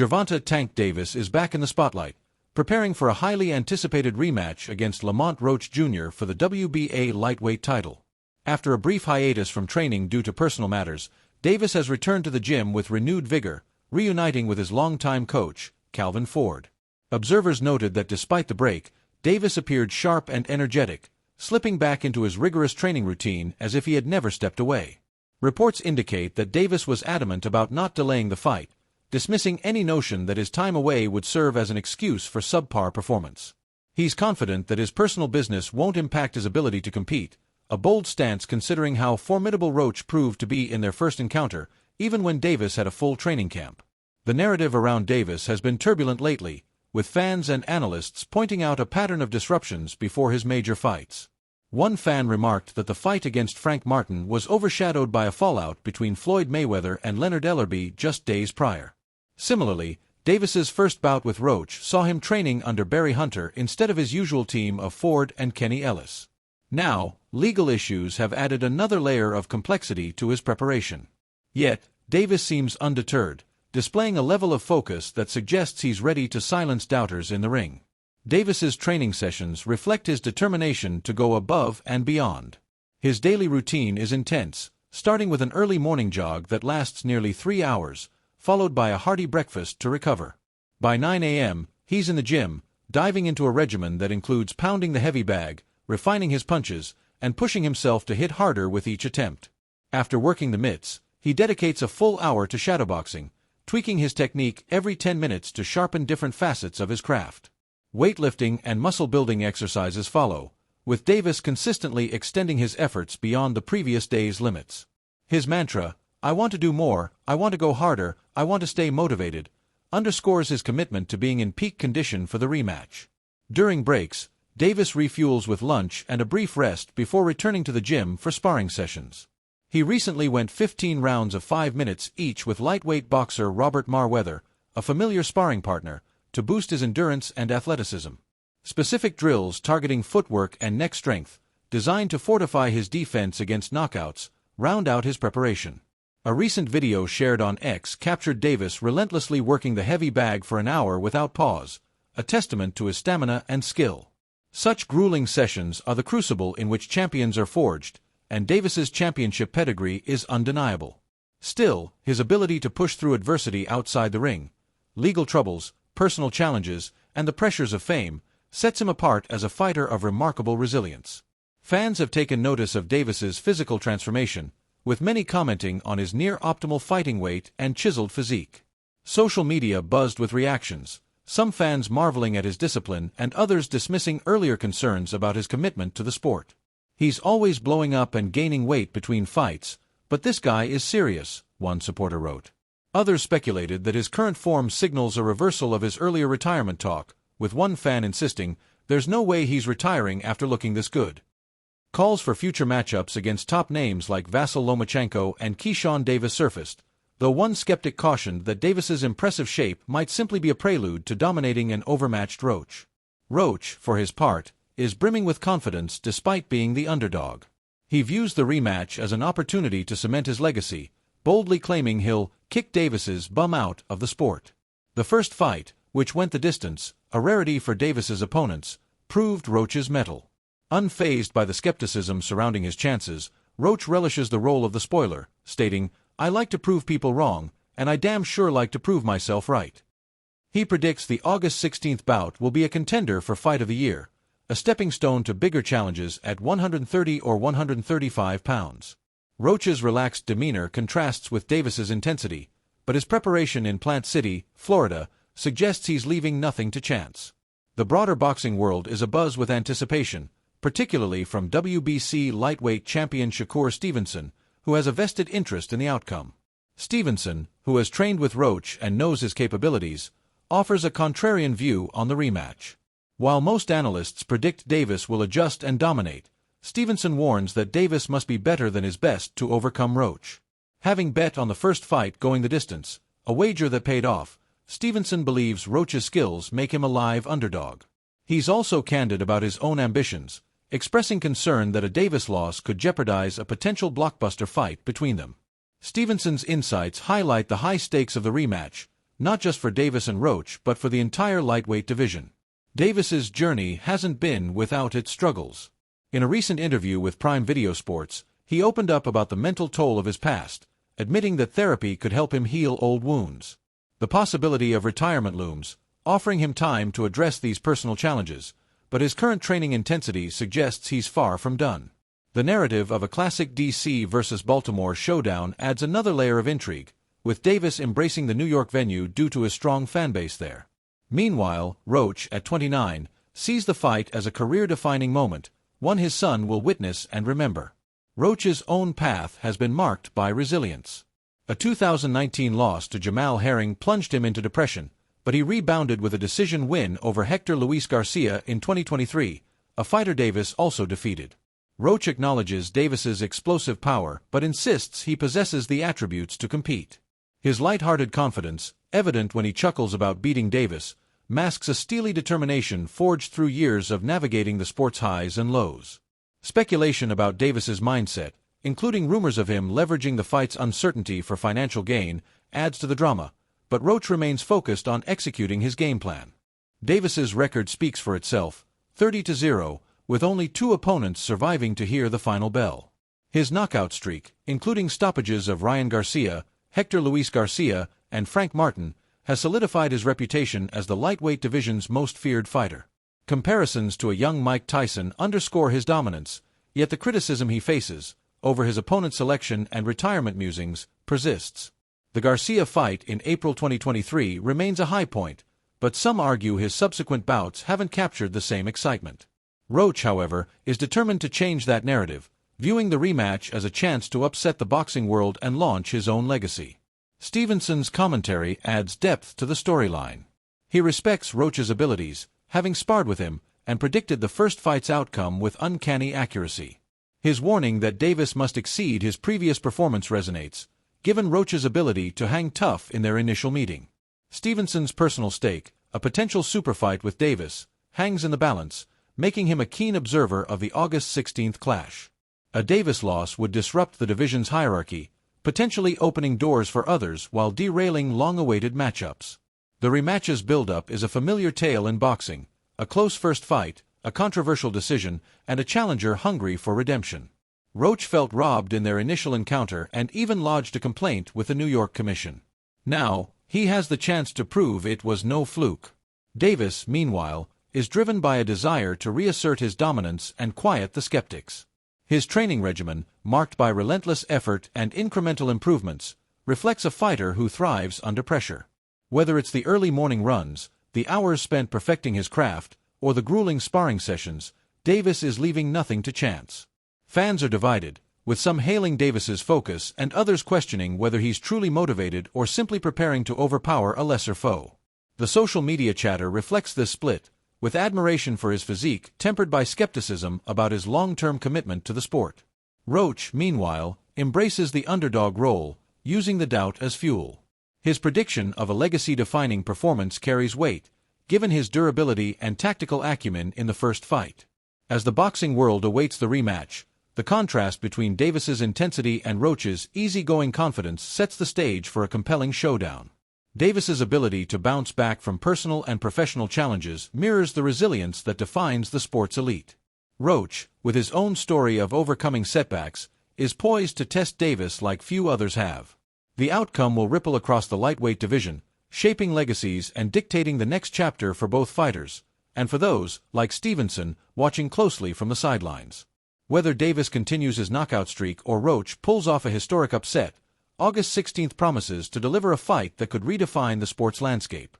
Gervonta "Tank" Davis is back in the spotlight, preparing for a highly anticipated rematch against Lamont Roach Jr. for the WBA lightweight title. After a brief hiatus from training due to personal matters, Davis has returned to the gym with renewed vigor, reuniting with his longtime coach, Calvin Ford. Observers noted that despite the break, Davis appeared sharp and energetic, slipping back into his rigorous training routine as if he had never stepped away. Reports indicate that Davis was adamant about not delaying the fight, dismissing any notion that his time away would serve as an excuse for subpar performance. He's confident that his personal business won't impact his ability to compete, a bold stance considering how formidable Roach proved to be in their first encounter, even when Davis had a full training camp. The narrative around Davis has been turbulent lately, with fans and analysts pointing out a pattern of disruptions before his major fights. One fan remarked that the fight against Frank Martin was overshadowed by a fallout between Floyd Mayweather and Leonard Ellerbe just days prior. Similarly, Davis's first bout with Roach saw him training under Barry Hunter instead of his usual team of Ford and Kenny Ellis. Now, legal issues have added another layer of complexity to his preparation. Yet, Davis seems undeterred, displaying a level of focus that suggests he's ready to silence doubters in the ring. Davis's training sessions reflect his determination to go above and beyond. His daily routine is intense, starting with an early morning jog that lasts nearly 3 hours, followed by a hearty breakfast to recover. By 9 a.m., he's in the gym, diving into a regimen that includes pounding the heavy bag, refining his punches, and pushing himself to hit harder with each attempt. After working the mitts, he dedicates a full hour to shadowboxing, tweaking his technique every 10 minutes to sharpen different facets of his craft. Weightlifting and muscle-building exercises follow, with Davis consistently extending his efforts beyond the previous day's limits. His mantra, "I want to do more, I want to go harder, I want to stay motivated," underscores his commitment to being in peak condition for the rematch. During breaks, Davis refuels with lunch and a brief rest before returning to the gym for sparring sessions. He recently went 15 rounds of 5 minutes each with lightweight boxer Robert Mayweather, a familiar sparring partner, to boost his endurance and athleticism. Specific drills targeting footwork and neck strength, designed to fortify his defense against knockouts, round out his preparation. A recent video shared on X captured Davis relentlessly working the heavy bag for an hour without pause, a testament to his stamina and skill. Such grueling sessions are the crucible in which champions are forged, and Davis's championship pedigree is undeniable. Still, his ability to push through adversity outside the ring, legal troubles, personal challenges, and the pressures of fame, sets him apart as a fighter of remarkable resilience. Fans have taken notice of Davis's physical transformation, with many commenting on his near-optimal fighting weight and chiseled physique. Social media buzzed with reactions, some fans marveling at his discipline and others dismissing earlier concerns about his commitment to the sport. "He's always blowing up and gaining weight between fights, but this guy is serious," one supporter wrote. Others speculated that his current form signals a reversal of his earlier retirement talk, with one fan insisting, "There's no way he's retiring after looking this good." Calls for future matchups against top names like Vasyl Lomachenko and Keyshawn Davis surfaced, though one skeptic cautioned that Davis's impressive shape might simply be a prelude to dominating an overmatched Roach. Roach, for his part, is brimming with confidence despite being the underdog. He views the rematch as an opportunity to cement his legacy, boldly claiming he'll kick Davis's bum out of the sport. The first fight, which went the distance, a rarity for Davis's opponents, proved Roach's mettle. Unfazed by the skepticism surrounding his chances, Roach relishes the role of the spoiler, stating, "I like to prove people wrong, and I damn sure like to prove myself right." He predicts the August 16th bout will be a contender for Fight of the Year, a stepping stone to bigger challenges at 130 or 135 pounds. Roach's relaxed demeanor contrasts with Davis's intensity, but his preparation in Plant City, Florida, suggests he's leaving nothing to chance. The broader boxing world is abuzz with anticipation, particularly from WBC lightweight champion Shakur Stevenson, who has a vested interest in the outcome. Stevenson, who has trained with Roach and knows his capabilities, offers a contrarian view on the rematch. While most analysts predict Davis will adjust and dominate, Stevenson warns that Davis must be better than his best to overcome Roach. Having bet on the first fight going the distance, a wager that paid off, Stevenson believes Roach's skills make him a live underdog. He's also candid about his own ambitions, expressing concern that a Davis loss could jeopardize a potential blockbuster fight between them. Stevenson's insights highlight the high stakes of the rematch, not just for Davis and Roach but for the entire lightweight division. Davis's journey hasn't been without its struggles. In a recent interview with Prime Video Sports, he opened up about the mental toll of his past, admitting that therapy could help him heal old wounds. The possibility of retirement looms, offering him time to address these personal challenges, but his current training intensity suggests he's far from done. The narrative of a classic DC versus Baltimore showdown adds another layer of intrigue, with Davis embracing the New York venue due to his strong fanbase there. Meanwhile, Roach, at 29, sees the fight as a career-defining moment, one his son will witness and remember. Roach's own path has been marked by resilience. A 2019 loss to Jamal Herring plunged him into depression, but he rebounded with a decision win over Hector Luis Garcia in 2023, a fighter Davis also defeated. Roach acknowledges Davis's explosive power but insists he possesses the attributes to compete. His light-hearted confidence, evident when he chuckles about beating Davis, masks a steely determination forged through years of navigating the sport's highs and lows. Speculation about Davis's mindset, including rumors of him leveraging the fight's uncertainty for financial gain, adds to the drama, but Roach remains focused on executing his game plan. Davis's record speaks for itself, 30-0, with only 2 opponents surviving to hear the final bell. His knockout streak, including stoppages of Ryan Garcia, Hector Luis Garcia, and Frank Martin, has solidified his reputation as the lightweight division's most feared fighter. Comparisons to a young Mike Tyson underscore his dominance, yet the criticism he faces, over his opponent's selection and retirement musings, persists. The Garcia fight in April 2023 remains a high point, but some argue his subsequent bouts haven't captured the same excitement. Roach, however, is determined to change that narrative, viewing the rematch as a chance to upset the boxing world and launch his own legacy. Stevenson's commentary adds depth to the storyline. He respects Roach's abilities, having sparred with him, and predicted the first fight's outcome with uncanny accuracy. His warning that Davis must exceed his previous performance resonates, given Roach's ability to hang tough in their initial meeting. Stevenson's personal stake, a potential superfight with Davis, hangs in the balance, making him a keen observer of the August 16th clash. A Davis loss would disrupt the division's hierarchy, potentially opening doors for others while derailing long-awaited matchups. The rematch's build-up is a familiar tale in boxing, a close first fight, a controversial decision, and a challenger hungry for redemption. Roach felt robbed in their initial encounter and even lodged a complaint with the New York Commission. Now, he has the chance to prove it was no fluke. Davis, meanwhile, is driven by a desire to reassert his dominance and quiet the skeptics. His training regimen, marked by relentless effort and incremental improvements, reflects a fighter who thrives under pressure. Whether it's the early morning runs, the hours spent perfecting his craft, or the grueling sparring sessions, Davis is leaving nothing to chance. Fans are divided, with some hailing Davis's focus and others questioning whether he's truly motivated or simply preparing to overpower a lesser foe. The social media chatter reflects this split, with admiration for his physique tempered by skepticism about his long-term commitment to the sport. Roach, meanwhile, embraces the underdog role, using the doubt as fuel. His prediction of a legacy-defining performance carries weight, given his durability and tactical acumen in the first fight. As the boxing world awaits the rematch, the contrast between Davis's intensity and Roach's easygoing confidence sets the stage for a compelling showdown. Davis's ability to bounce back from personal and professional challenges mirrors the resilience that defines the sport's elite. Roach, with his own story of overcoming setbacks, is poised to test Davis like few others have. The outcome will ripple across the lightweight division, shaping legacies and dictating the next chapter for both fighters, and for those, like Stevenson, watching closely from the sidelines. Whether Davis continues his knockout streak or Roach pulls off a historic upset, August 16th promises to deliver a fight that could redefine the sport's landscape.